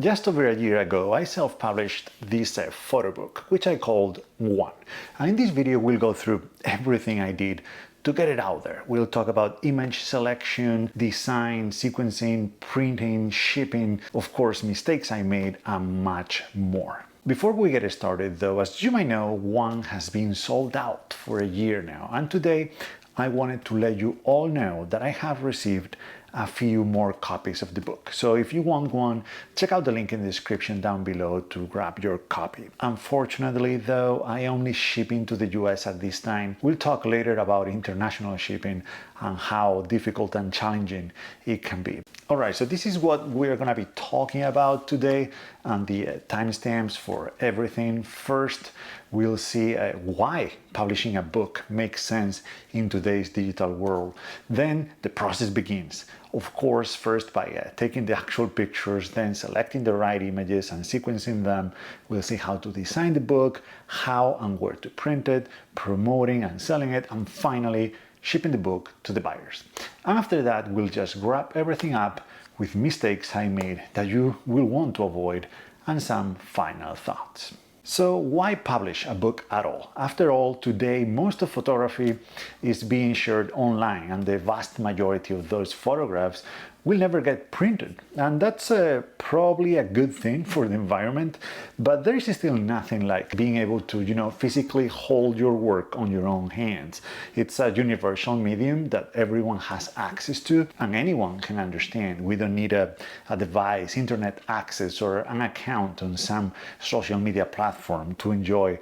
Just over a year ago, I self-published this photo book, which I called One. And in this video, we'll go through everything I did to get it out there. We'll talk about image selection, design, sequencing, printing, shipping, of course, mistakes I made, and much more. Before we get started though, as you might know, One has been sold out for a year now. And today, I wanted to let you all know that I have received a few more copies of the book. So if you want one, check out the link in the description down below to grab your copy. Unfortunately though, I only ship into the US at this time. We'll talk later about international shipping and how difficult and challenging it can be. Alright, so this is what we're gonna be talking about today, and the timestamps for everything. First, we'll see why publishing a book makes sense in today's digital world. Then the process begins. Of course, first by taking the actual pictures, then selecting the right images and sequencing them. We'll see how to design the book, how and where to print it, promoting and selling it, and finally shipping the book to the buyers. After that, we'll just wrap everything up with mistakes I made that you will want to avoid and some final thoughts. So why publish a book at all? After all, today most of photography is being shared online, and the vast majority of those photographs will never get printed. And that's probably a good thing for the environment, but there is still nothing like being able to, physically hold your work on your own hands. It's a universal medium that everyone has access to and anyone can understand. We don't need a device, internet access, or an account on some social media platform to enjoy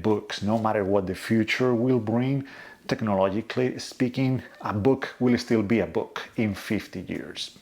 books, no matter what the future will bring. Technologically speaking, a book will still be a book in 50 years.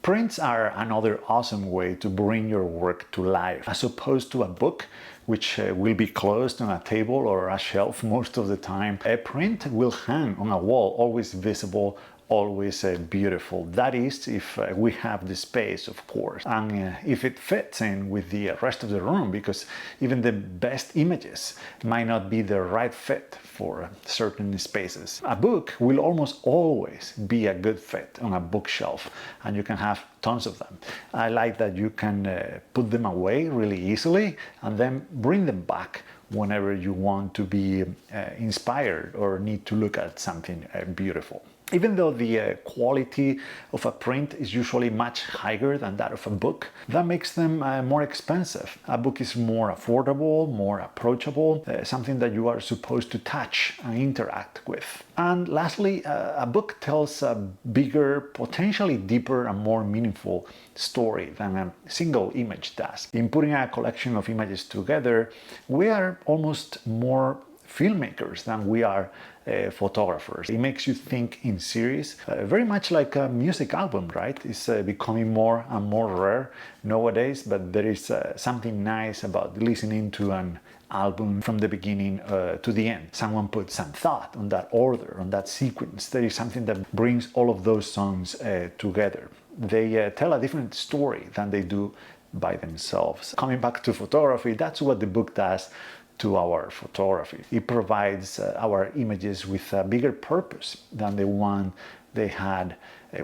Prints are another awesome way to bring your work to life, as opposed to a book, which will be closed on a table or a shelf most of the time. A print will hang on a wall, always visible, always beautiful. That is, if we have the space, of course, and if it fits in with the rest of the room, because even the best images might not be the right fit for certain spaces. A book will almost always be a good fit on a bookshelf, and you can have tons of them. I like that you can put them away really easily and then bring them back whenever you want to be inspired or need to look at something beautiful. Even though the quality of a print is usually much higher than that of a book, that makes them more expensive. A book is more affordable, more approachable, something that you are supposed to touch and interact with. And lastly, a book tells a bigger, potentially deeper and more meaningful story than a single image does. In putting a collection of images together, we are almost more filmmakers than we are photographers. It makes you think in series, very much like a music album, right? It's becoming more and more rare nowadays, but there is something nice about listening to an album from the beginning to the end. Someone put some thought on that order, on that sequence. There is something that brings all of those songs together. They tell a different story than they do by themselves. Coming back to photography, that's what the book does to our photography. It provides our images with a bigger purpose than the one they had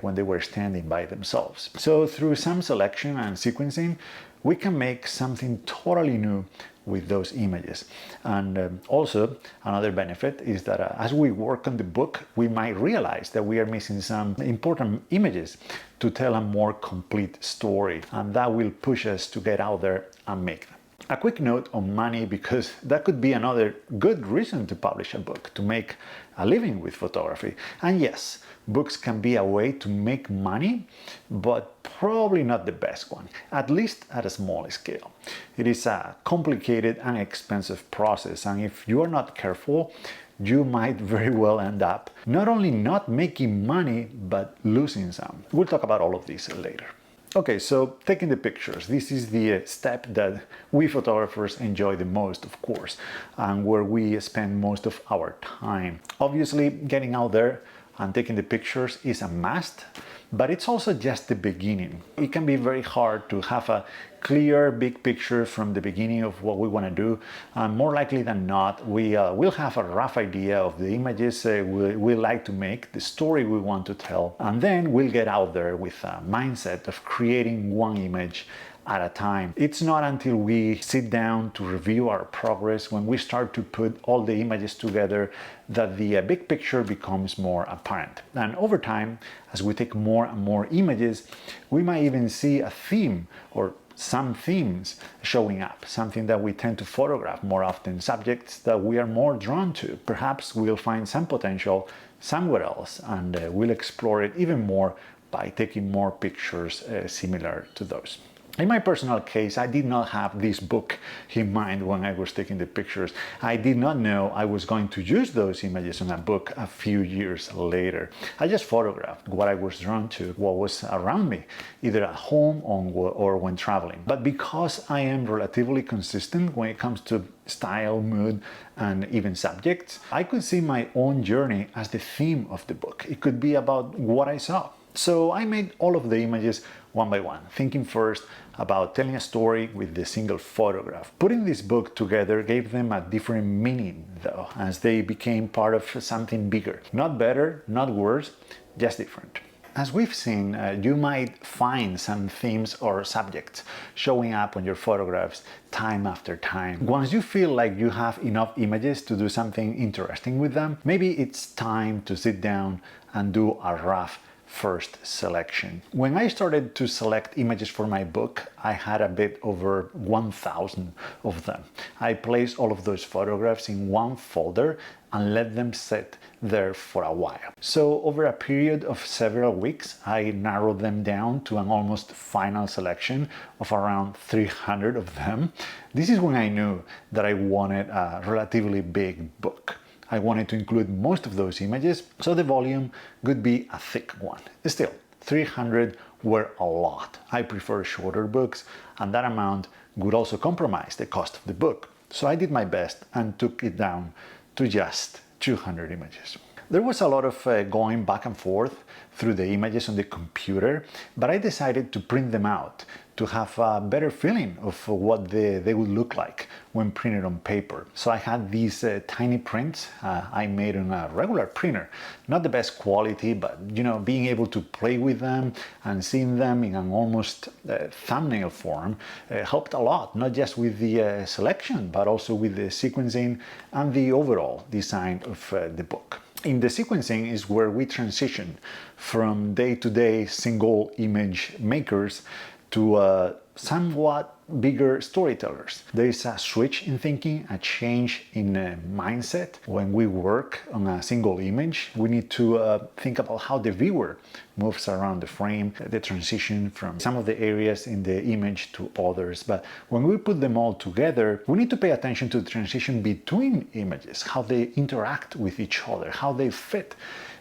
when they were standing by themselves. So through some selection and sequencing, we can make something totally new with those images. And also another benefit is that as we work on the book, we might realize that we are missing some important images to tell a more complete story, and that will push us to get out there and make them. A quick note on money, because that could be another good reason to publish a book, to make a living with photography. And yes, books can be a way to make money, but probably not the best one, at least at a small scale. It is a complicated and expensive process, and if you are not careful, you might very well end up not only not making money, but losing some. We'll talk about all of this later. Okay, so taking the pictures, this is the step that we photographers enjoy the most, of course, and where we spend most of our time. Obviously, getting out there and taking the pictures is a must, but it's also just the beginning. It can be very hard to have a clear, big picture from the beginning of what we want to do. More likely than not, we will have a rough idea of the images we like to make, the story we want to tell, and then we'll get out there with a mindset of creating one image at a time. It's not until we sit down to review our progress, when we start to put all the images together, that the big picture becomes more apparent. And over time, as we take more and more images, we might even see a theme or some themes showing up, something that we tend to photograph more often, subjects that we are more drawn to. Perhaps we'll find some potential somewhere else, and we'll explore it even more by taking more pictures similar to those. In my personal case, I did not have this book in mind when I was taking the pictures. I did not know I was going to use those images on a book a few years later. I just photographed what I was drawn to, what was around me, either at home or when traveling. But because I am relatively consistent when it comes to style, mood, and even subjects, I could see my own journey as the theme of the book. It could be about what I saw. So I made all of the images one by one, thinking first about telling a story with the single photograph. Putting this book together gave them a different meaning though, as they became part of something bigger. Not better, not worse, just different. As we've seen, you might find some themes or subjects showing up on your photographs time after time. Once you feel like you have enough images to do something interesting with them, maybe it's time to sit down and do a rough first selection. When I started to select images for my book, I had a bit over 1,000 of them. I placed all of those photographs in one folder and let them sit there for a while. So over a period of several weeks, I narrowed them down to an almost final selection of around 300 of them. This is when I knew that I wanted a relatively big book. I wanted to include most of those images, so the volume could be a thick one. Still, 300 were a lot. I prefer shorter books, and that amount would also compromise the cost of the book. So I did my best and took it down to just 200 images. There was a lot of going back and forth through the images on the computer, but I decided to print them out to have a better feeling of what they would look like when printed on paper. So I had these tiny prints I made on a regular printer. Not the best quality, but being able to play with them and seeing them in an almost thumbnail form helped a lot, not just with the selection, but also with the sequencing and the overall design of the book. In the sequencing is where we transition from day-to-day single image makers to somewhat bigger storytellers. There is a switch in thinking, a change in mindset. When we work on a single image, we need to think about how the viewer moves around the frame, the transition from some of the areas in the image to others. But when we put them all together, we need to pay attention to the transition between images, how they interact with each other, how they fit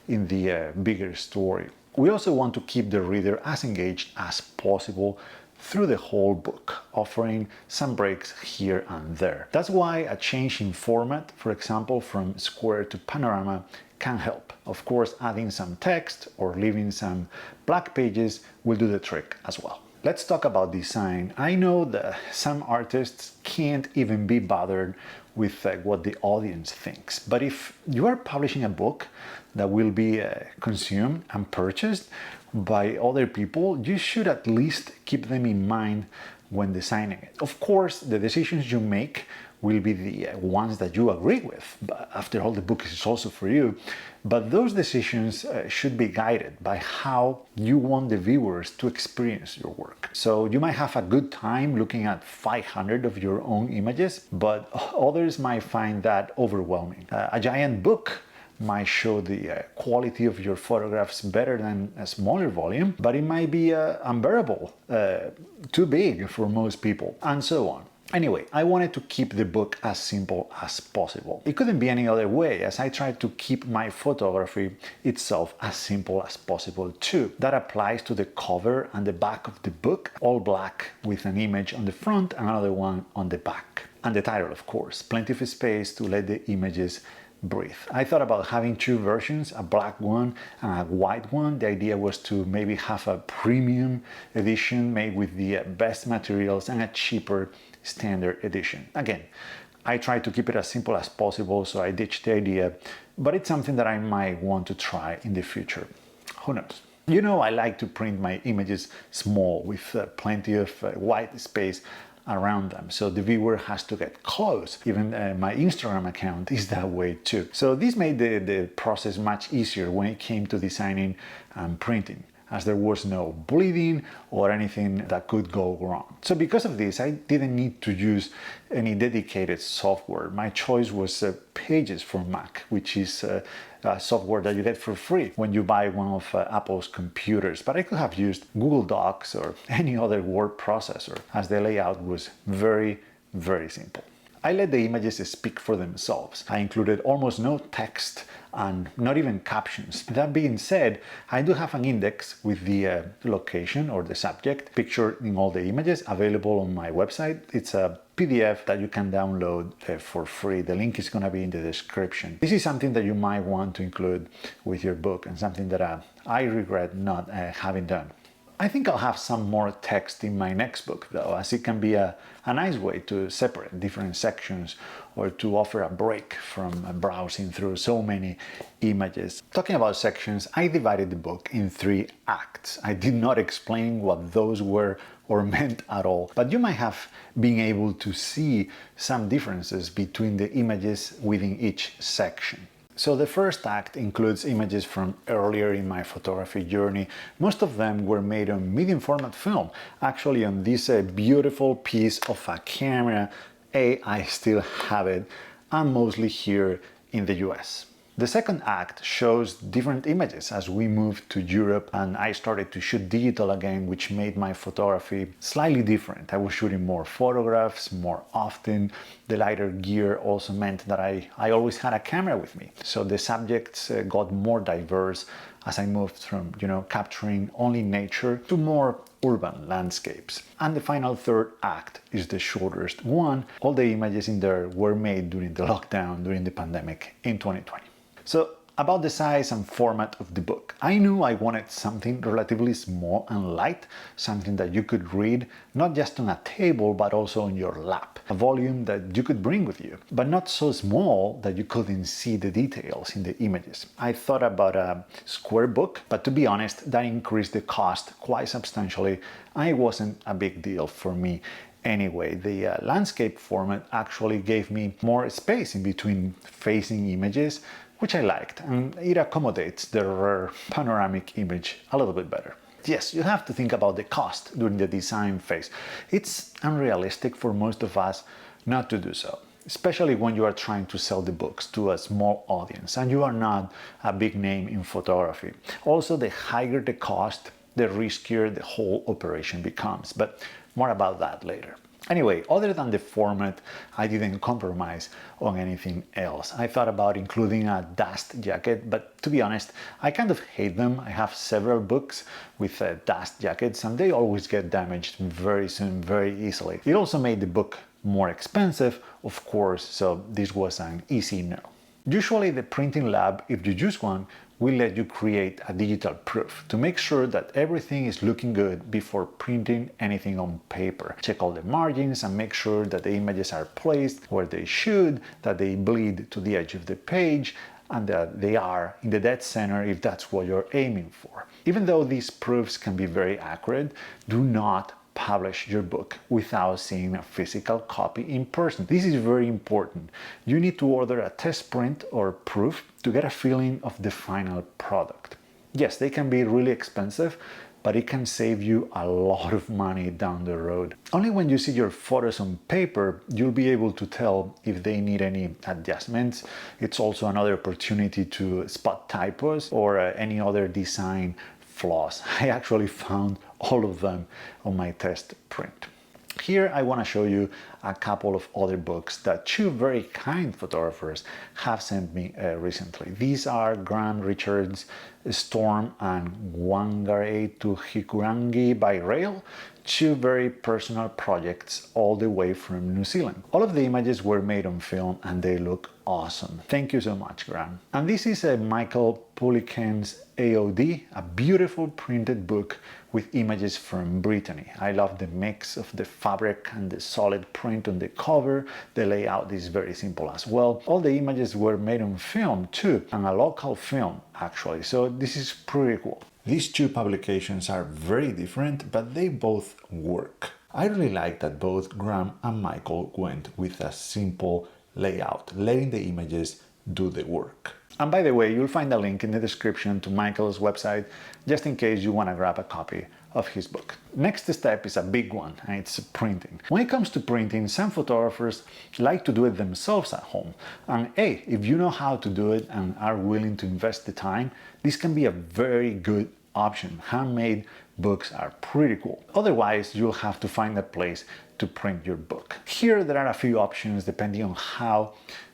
in the bigger story. We also want to keep the reader as engaged as possible through the whole book, offering some breaks here and there. That's why a change in format, for example, from square to panorama, can help. Of course, adding some text or leaving some black pages will do the trick as well. Let's talk about design. I know that some artists can't even be bothered with what the audience thinks. But if you are publishing a book that will be consumed and purchased by other people, you should at least keep them in mind when designing it. Of course, the decisions you make will be the ones that you agree with. But after all, the book is also for you. But those decisions should be guided by how you want the viewers to experience your work. So you might have a good time looking at 500 of your own images, but others might find that overwhelming. A giant book might show the quality of your photographs better than a smaller volume, but it might be unbearable, too big for most people, and so on. Anyway, I wanted to keep the book as simple as possible. It couldn't be any other way, as I tried to keep my photography itself as simple as possible too. That applies to the cover and the back of the book, all black with an image on the front and another one on the back. And the title, of course, plenty of space to let the images breathe. I thought about having two versions, a black one and a white one. The idea was to maybe have a premium edition made with the best materials and a cheaper standard edition. Again, I tried to keep it as simple as possible, so I ditched the idea, but it's something that I might want to try in the future. Who knows? You know, I like to print my images small with plenty of white space around them, so the viewer has to get close. Even my Instagram account is that way too. So this made the process much easier when it came to designing and printing, as there was no bleeding or anything that could go wrong. So because of this, I didn't need to use any dedicated software. My choice was Pages for Mac, which is software that you get for free when you buy one of Apple's computers. But I could have used Google Docs or any other word processor, as the layout was very, very simple. I let the images speak for themselves. I included almost no text and not even captions. That being said, I do have an index with the location or the subject pictured in all the images available on my website. It's a PDF that you can download for free. The link is going to be in the description. This is something that you might want to include with your book, and something that I regret not having done. I think I'll have some more text in my next book though, as it can be a nice way to separate different sections or to offer a break from browsing through so many images. Talking about sections, I divided the book in 3 acts. I did not explain what those were or meant at all, but you might have been able to see some differences between the images within each section. So the first act includes images from earlier in my photography journey. Most of them were made on medium format film, actually on this beautiful piece of a camera. I still have it, and mostly here in the US. The second act shows different images as we moved to Europe and I started to shoot digital again, which made my photography slightly different. I was shooting more photographs more often. The lighter gear also meant that I always had a camera with me. So the subjects got more diverse as I moved from, capturing only nature to more urban landscapes. And the final third act is the shortest one. All the images in there were made during the lockdown, during the pandemic in 2020. So about the size and format of the book. I knew I wanted something relatively small and light, something that you could read not just on a table but also on your lap. A volume that you could bring with you, but not so small that you couldn't see the details in the images. I thought about a square book, but to be honest, that increased the cost quite substantially, and it wasn't a big deal for me. Anyway, the landscape format actually gave me more space in between facing images, which I liked, and it accommodates the rare panoramic image a little bit better. Yes, you have to think about the cost during the design phase. It's unrealistic for most of us not to do so, especially when you are trying to sell the books to a small audience and you are not a big name in photography. Also, the higher the cost, the riskier the whole operation becomes, but more about that later. Anyway, other than the format, I didn't compromise on anything else. I thought about including a dust jacket, but to be honest, I kind of hate them. I have several books with dust jackets and they always get damaged very soon, very easily. It also made the book more expensive, of course, so this was an easy no. Usually the printing lab, if you use one, will let you create a digital proof to make sure that everything is looking good before printing anything on paper. Check all the margins and make sure that the images are placed where they should, that they bleed to the edge of the page, and that they are in the dead center if that's what you're aiming for. Even though these proofs can be very accurate, do not publish your book without seeing a physical copy in person. This is very important. You need to order a test print or proof to get a feeling of the final product. Yes, they can be really expensive, but it can save you a lot of money down the road. Only when you see your photos on paper, you'll be able to tell if they need any adjustments. It's also another opportunity to spot typos or any other design flaws. I actually found all of them on my test print. Here I want to show you a couple of other books that 2 very kind photographers have sent me recently. These are Graham Richards' Storm and Wangare to Hikurangi by Rail, 2 very personal projects all the way from New Zealand. All of the images were made on film and they look awesome. Thank you so much, Graham. And this is Mickael Pouliquen's AOD, a beautiful printed book with images from Brittany. I love the mix of the fabric and the solid print on the cover. The layout is very simple as well. All the images were made on film too, and a local film actually, so this is pretty cool. These two publications are very different, but they both work. I really like that both Graham and Mickael went with a simple layout, letting the images do the work. And by the way, you'll find a link in the description to Mickael's website, just in case you want to grab a copy of his book. Next step is a big one, and it's printing. When it comes to printing, some photographers like to do it themselves at home. And hey, if you know how to do it and are willing to invest the time, this can be a very good option. Handmade books are pretty cool. Otherwise, you'll have to find a place to print your book. Here, there are a few options depending on how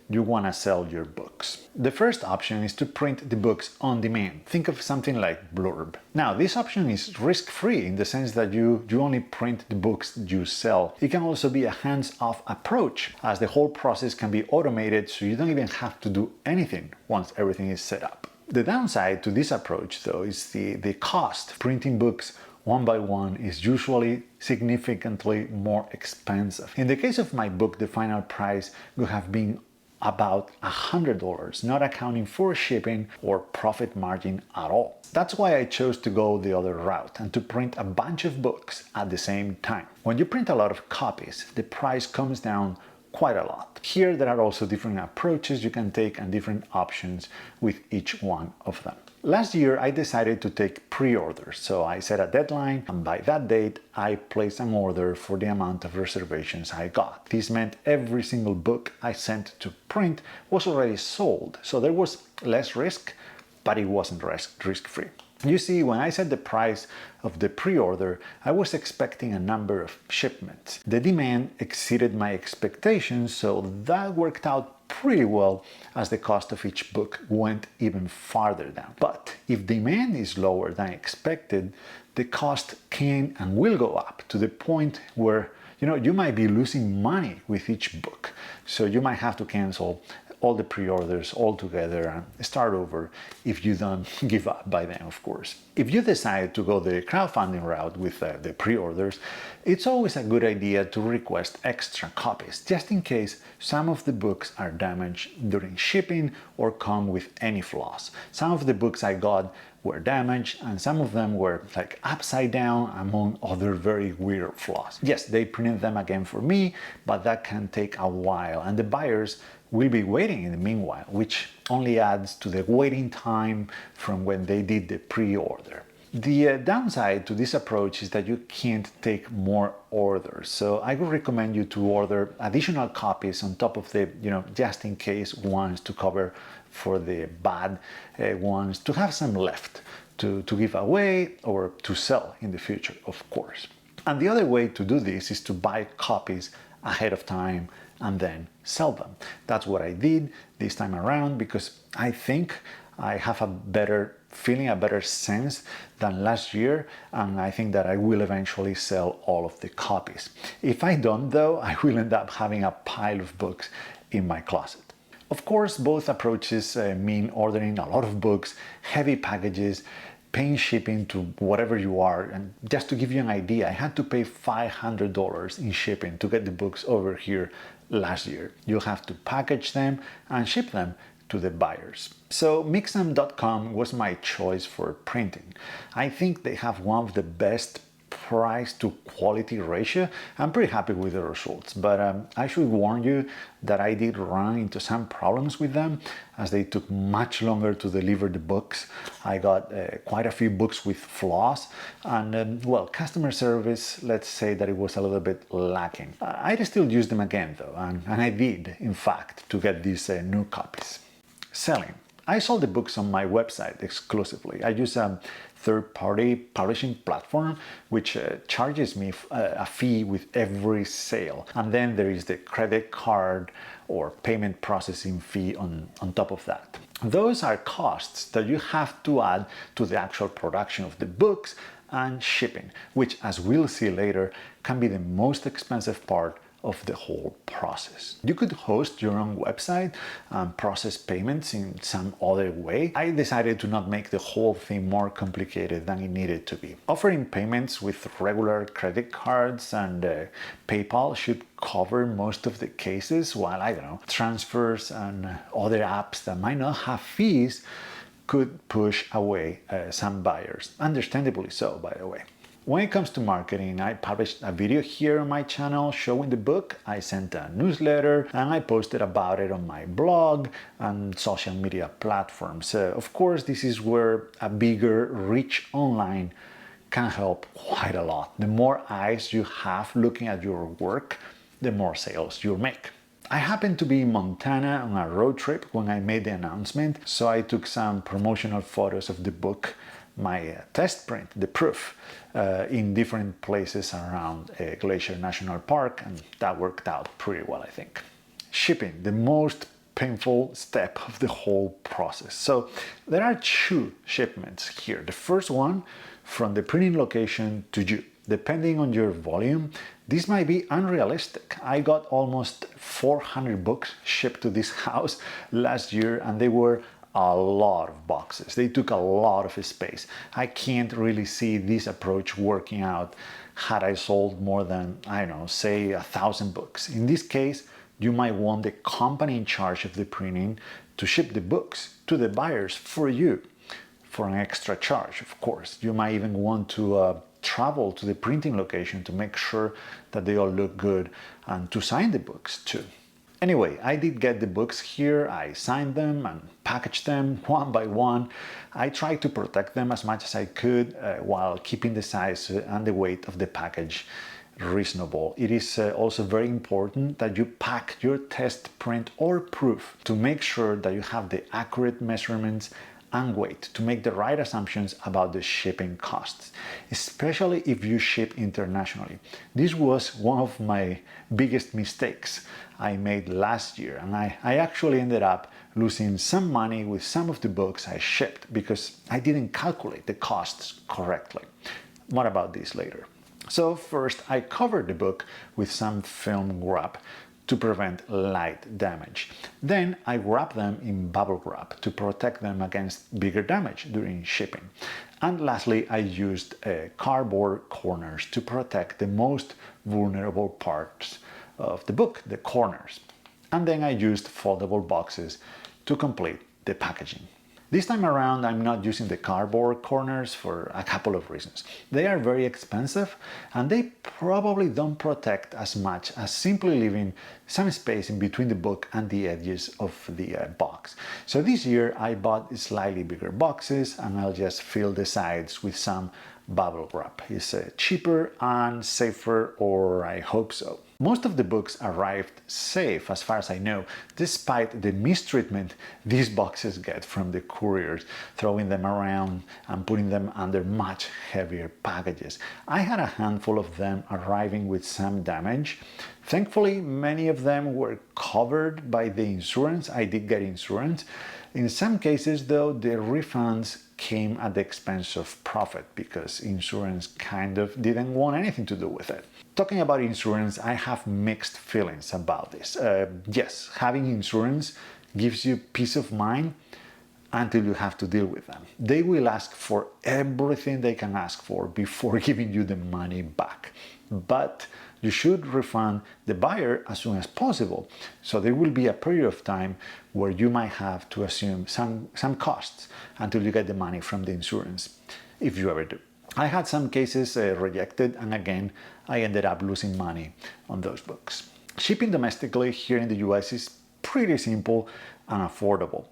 you want to sell your books. The first option is to print the books on demand. Think of something like Blurb. Now, this option is risk-free in the sense that you only print the books you sell. It can also be a hands-off approach, as the whole process can be automated, so you don't even have to do anything once everything is set up. The downside to this approach, though, is the cost. Printing books one by one is usually significantly more expensive. In the case of my book, the final price would have been about $100, not accounting for shipping or profit margin at all. That's why I chose to go the other route and to print a bunch of books at the same time. When you print a lot of copies, the price comes down quite a lot. Here there are also different approaches you can take and different options with each one of them. Last year I decided to take pre-orders, so I set a deadline, and by that date I placed an order for the amount of reservations I got. This meant every single book I sent to print was already sold, so there was less risk, but it wasn't risk-free. You see, when I set the price of the pre-order, I was expecting a number of shipments. The demand exceeded my expectations, so that worked out pretty well as the cost of each book went even farther down. But if demand is lower than expected, the cost can and will go up to the point where you might be losing money with each book. So you might have to cancel all the pre-orders altogether and start over if you don't give up by then, of course. If you decide to go the crowdfunding route with the pre-orders, it's always a good idea to request extra copies, just in case some of the books are damaged during shipping or come with any flaws. Some of the books I got were damaged and some of them were like upside down, among other very weird flaws. Yes, they printed them again for me, but that can take a while, and the buyers will be waiting in the meanwhile, which only adds to the waiting time from when they did the pre-order. The downside to this approach is that you can't take more orders, so I would recommend you to order additional copies on top of the, just in case ones to cover for the bad ones, to have some left to give away or to sell in the future, of course. And the other way to do this is to buy copies ahead of time and then sell them. That's what I did this time around because I think I have a better feeling, a better sense than last year, and I think that I will eventually sell all of the copies. If I don't though, I will end up having a pile of books in my closet. Of course, both approaches mean ordering a lot of books, heavy packages, paying shipping to whatever you are. And just to give you an idea, I had to pay $500 in shipping to get the books over here last year. You'll have to package them and ship them to the buyers. So Mixam.com was my choice for printing. I think they have one of the best price to quality ratio. I'm pretty happy with the results, but I should warn you that I did run into some problems with them as they took much longer to deliver the books. I got quite a few books with flaws, and well, customer service, let's say that it was a little bit lacking. I'd still use them again though, and I did in fact to get these new copies. Selling. I sold the books on my website exclusively. I use a third-party publishing platform which charges me a fee with every sale. And then there is the credit card or payment processing fee on top of that. Those are costs that you have to add to the actual production of the books and shipping, which, as we'll see later, can be the most expensive part of the whole process. You could host your own website and process payments in some other way. I decided to not make the whole thing more complicated than it needed to be. Offering payments with regular credit cards and PayPal should cover most of the cases, while, I don't know, transfers and other apps that might not have fees could push away some buyers, understandably so, by the way. When it comes to marketing, I published a video here on my channel showing the book, I sent a newsletter, and I posted about it on my blog and social media platforms. Of course, this is where a bigger reach online can help quite a lot. The more eyes you have looking at your work, the more sales you'll make. I happened to be in Montana on a road trip when I made the announcement, so I took some promotional photos of the book, my test print, the proof, in different places around Glacier National Park, and that worked out pretty well, I think. Shipping, the most painful step of the whole process. So there are two shipments here. The first one from the printing location to you. Depending on your volume, this might be unrealistic. I got almost 400 books shipped to this house last year, and they were a lot of boxes. They took a lot of space. I can't really see this approach working out had I sold more than, I don't know, say 1,000 books. In this case, you might want the company in charge of the printing to ship the books to the buyers for you, for an extra charge, of course. You might even want to travel to the printing location to make sure that they all look good and to sign the books too. Anyway, I did get the books here, I signed them and packaged them one by one. I tried to protect them as much as I could while keeping the size and the weight of the package reasonable. It is also very important that you pack your test print or proof to make sure that you have the accurate measurements and weight to make the right assumptions about the shipping costs, especially if you ship internationally. This was one of my biggest mistakes I made last year, and I actually ended up losing some money with some of the books I shipped because I didn't calculate the costs correctly. More about this later. So first, I covered the book with some film wrap to prevent light damage. Then I wrap them in bubble wrap to protect them against bigger damage during shipping. And lastly, I used cardboard corners to protect the most vulnerable parts of the book, the corners. And then I used foldable boxes to complete the packaging. This time around, I'm not using the cardboard corners for a couple of reasons. They are very expensive and they probably don't protect as much as simply leaving some space in between the book and the edges of the box. So this year I bought slightly bigger boxes and I'll just fill the sides with some bubble wrap. It's cheaper and safer, or I hope so. Most of the books arrived safe, as far as I know, despite the mistreatment these boxes get from the couriers, throwing them around and putting them under much heavier packages. I had a handful of them arriving with some damage. Thankfully, many of them were covered by the insurance. I did get insurance. In some cases, though, the refunds came at the expense of profit because insurance kind of didn't want anything to do with it. Talking about insurance, I have mixed feelings about this. Yes, having insurance gives you peace of mind until you have to deal with them. They will ask for everything they can ask for before giving you the money back. But you should refund the buyer as soon as possible. So there will be a period of time where you might have to assume some costs until you get the money from the insurance, if you ever do. I had some cases rejected, and again, I ended up losing money on those books. Shipping domestically here in the US is pretty simple and affordable.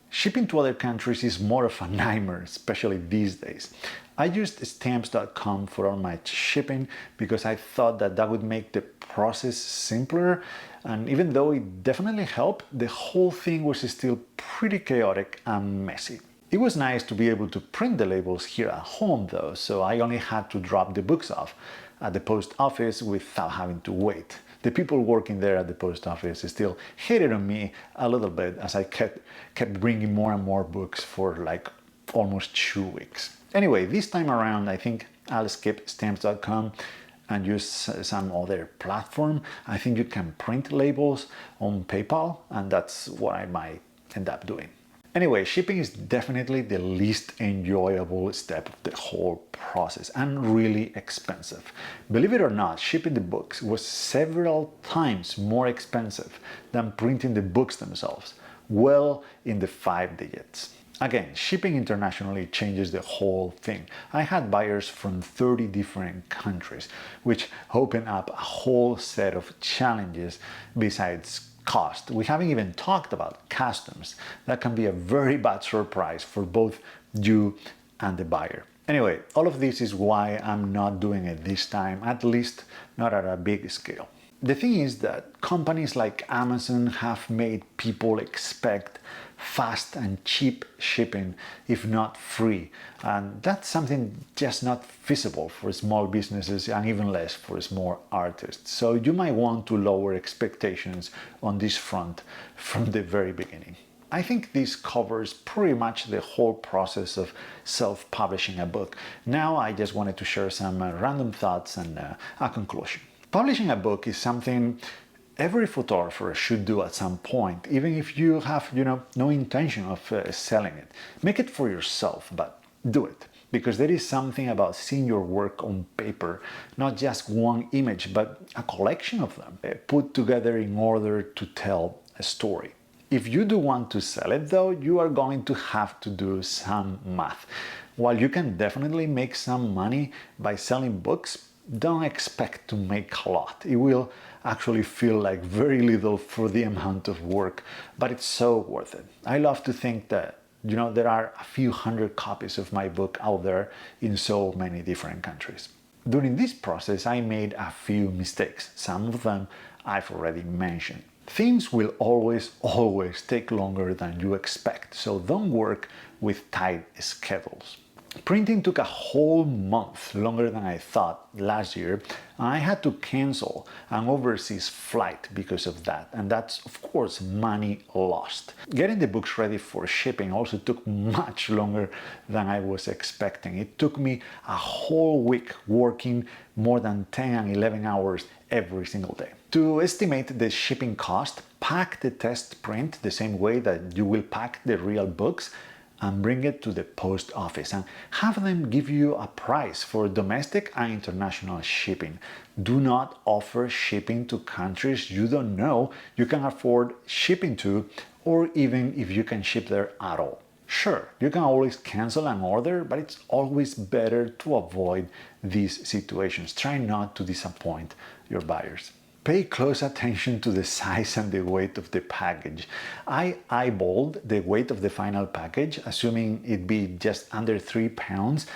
Shipping to other countries is more of a nightmare, especially these days. I used stamps.com for all my shipping because I thought that would make the process simpler, and even though it definitely helped, the whole thing was still pretty chaotic and messy. It was nice to be able to print the labels here at home though, so I only had to drop the books off at the post office without having to wait. The people working there at the post office still hated on me a little bit as I kept bringing more and more books for like almost 2 weeks. Anyway, this time around I think I'll skip stamps.com and use some other platform. I think you can print labels on PayPal, and that's what I might end up doing. Anyway, shipping is definitely the least enjoyable step of the whole process and really expensive. Believe it or not, shipping the books was several times more expensive than printing the books themselves, well in the 5 digits. Again, shipping internationally changes the whole thing. I had buyers from 30 different countries, which opened up a whole set of challenges besides cost. We haven't even talked about customs. That can be a very bad surprise for both you and the buyer. Anyway, all of this is why I'm not doing it this time, at least not at a big scale. The thing is that companies like Amazon have made people expect fast and cheap shipping, if not free. And that's something just not feasible for small businesses and even less for small artists. So you might want to lower expectations on this front from the very beginning. I think this covers pretty much the whole process of self-publishing a book. Now I just wanted to share some random thoughts and a conclusion. Publishing a book is something every photographer should do at some point, even if you have, no intention of selling it. Make it for yourself, but do it. Because there is something about seeing your work on paper, not just one image, but a collection of them, put together in order to tell a story. If you do want to sell it though, you are going to have to do some math. While you can definitely make some money by selling books, don't expect to make a lot. It will actually feel like very little for the amount of work, but it's so worth it. I love to think that, there are a few hundred copies of my book out there in so many different countries. During this process, I made a few mistakes. Some of them I've already mentioned. Things will always take longer than you expect, so don't work with tight schedules. Printing took a whole month longer than I thought last year, and I had to cancel an overseas flight because of that, and that's of course money lost. Getting the books ready for shipping also took much longer than I was expecting. It took me a whole week working more than 10 and 11 hours every single day. To estimate the shipping cost, pack the test print the same way that you will pack the real books and bring it to the post office and have them give you a price for domestic and international shipping. Do not offer shipping to countries you don't know you can afford shipping to, or even if you can ship there at all. Sure, you can always cancel an order, but it's always better to avoid these situations. Try not to disappoint your buyers. Pay close attention to the size and the weight of the package. I eyeballed the weight of the final package, assuming it'd be just under 3 pounds.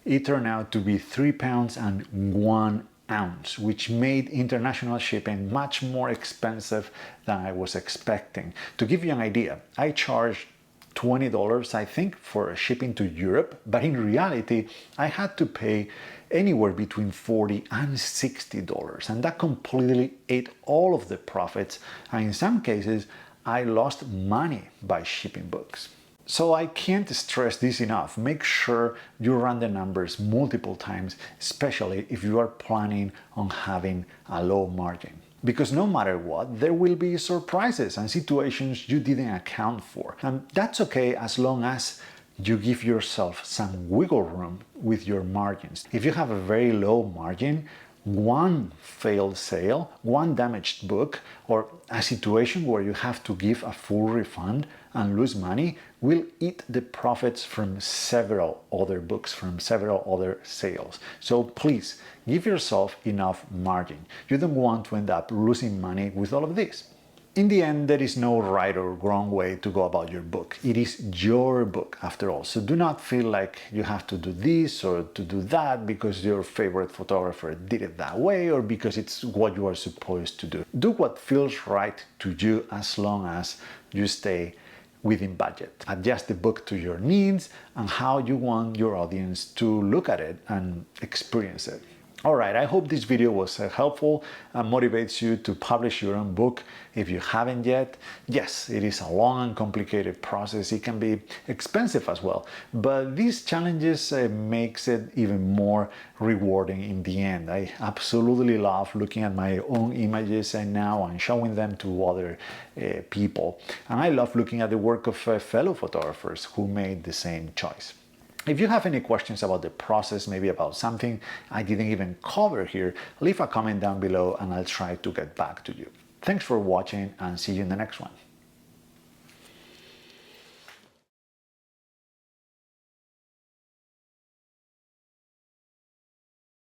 It turned out to be 3 pounds and 1 ounce, which made international shipping much more expensive than I was expecting. To give you an idea, I charged $20, I think, for shipping to Europe, but in reality, I had to pay anywhere between $40 and $60, and that completely ate all of the profits, and in some cases, I lost money by shipping books. So I can't stress this enough. Make sure you run the numbers multiple times, especially if you are planning on having a low margin. Because no matter what, there will be surprises and situations you didn't account for. And that's okay as long as you give yourself some wiggle room with your margins. If you have a very low margin, one failed sale, one damaged book, or a situation where you have to give a full refund and lose money will eat the profits from several other books, from several other sales. So please give yourself enough margin. You don't want to end up losing money with all of this. In the end, there is no right or wrong way to go about your book. It is your book after all. So do not feel like you have to do this or to do that because your favorite photographer did it that way or because it's what you are supposed to do. Do what feels right to you as long as you stay within budget. Adjust the book to your needs and how you want your audience to look at it and experience it. Alright, I hope this video was helpful and motivates you to publish your own book if you haven't yet. Yes, it is a long and complicated process. It can be expensive as well, but these challenges makes it even more rewarding in the end. I absolutely love looking at my own images and now and showing them to other people. And I love looking at the work of fellow photographers who made the same choice. If you have any questions about the process, maybe about something I didn't even cover here, leave a comment down below and I'll try to get back to you. Thanks for watching and see you in the next one.